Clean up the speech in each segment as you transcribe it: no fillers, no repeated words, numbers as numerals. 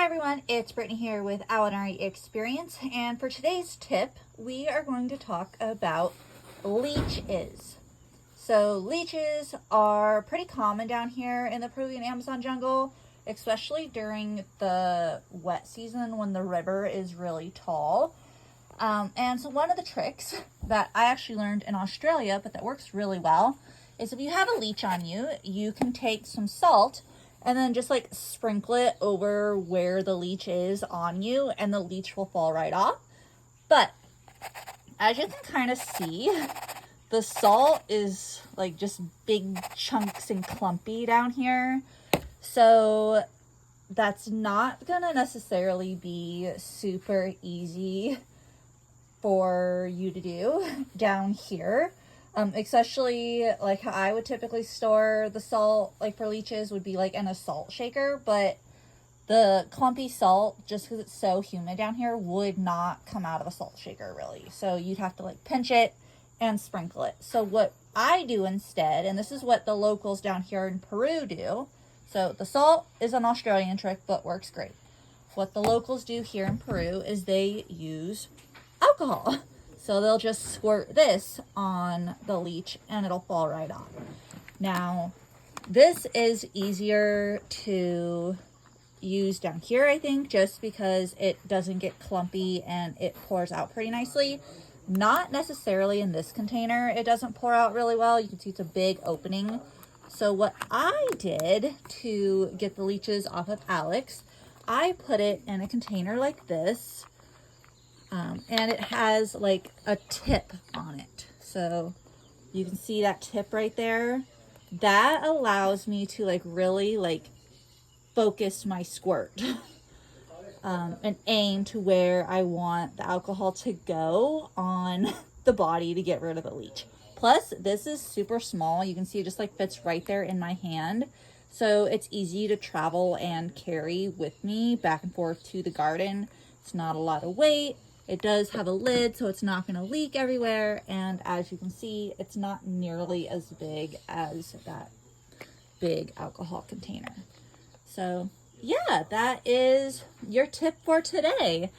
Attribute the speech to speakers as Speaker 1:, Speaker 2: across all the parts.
Speaker 1: Hi everyone, it's Brittany here with Alinari Experience, and for today's tip, we are going to talk about leeches. So leeches are pretty common down here in the Peruvian Amazon jungle, especially during the wet season when the river is really tall. And so one of the tricks that I actually learned in Australia, but that works really well, is if you have a leech on you, you can take some salt and then just like sprinkle it over where the leech is on you, and the leech will fall right off. But as you can kind of see, the salt is like just big chunks and clumpy down here. So that's not gonna necessarily be super easy for you to do down here. Especially like how I would typically store the salt, like for leeches, would be like in a salt shaker, but the clumpy salt, just because it's so humid down here, would not come out of a salt shaker really. So you'd have to like pinch it and sprinkle it. So what I do instead, and this is what the locals down here in Peru do, so the salt is an Australian trick but works great. What the locals do here in Peru is they use alcohol. So they'll just squirt this on the leech and it'll fall right off. Now, this is easier to use down here, I think, just because it doesn't get clumpy and it pours out pretty nicely. Not necessarily in this container. It doesn't pour out really well. You can see it's a big opening. So what I did to get the leeches off of Alex, I put it in a container like this. And it has like a tip on it. So you can see that tip right there. That allows me to like really like focus my squirt and aim to where I want the alcohol to go on the body to get rid of the leech. Plus, this is super small. You can see it just like fits right there in my hand. So it's easy to travel and carry with me back and forth to the garden. It's not a lot of weight. It does have a lid, so it's not going to leak everywhere. And as you can see, it's not nearly as big as that big alcohol container. So yeah, that is your tip for today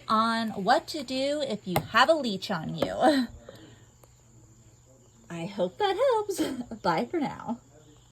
Speaker 1: on what to do if you have a leech on you. I hope that helps. Bye for now.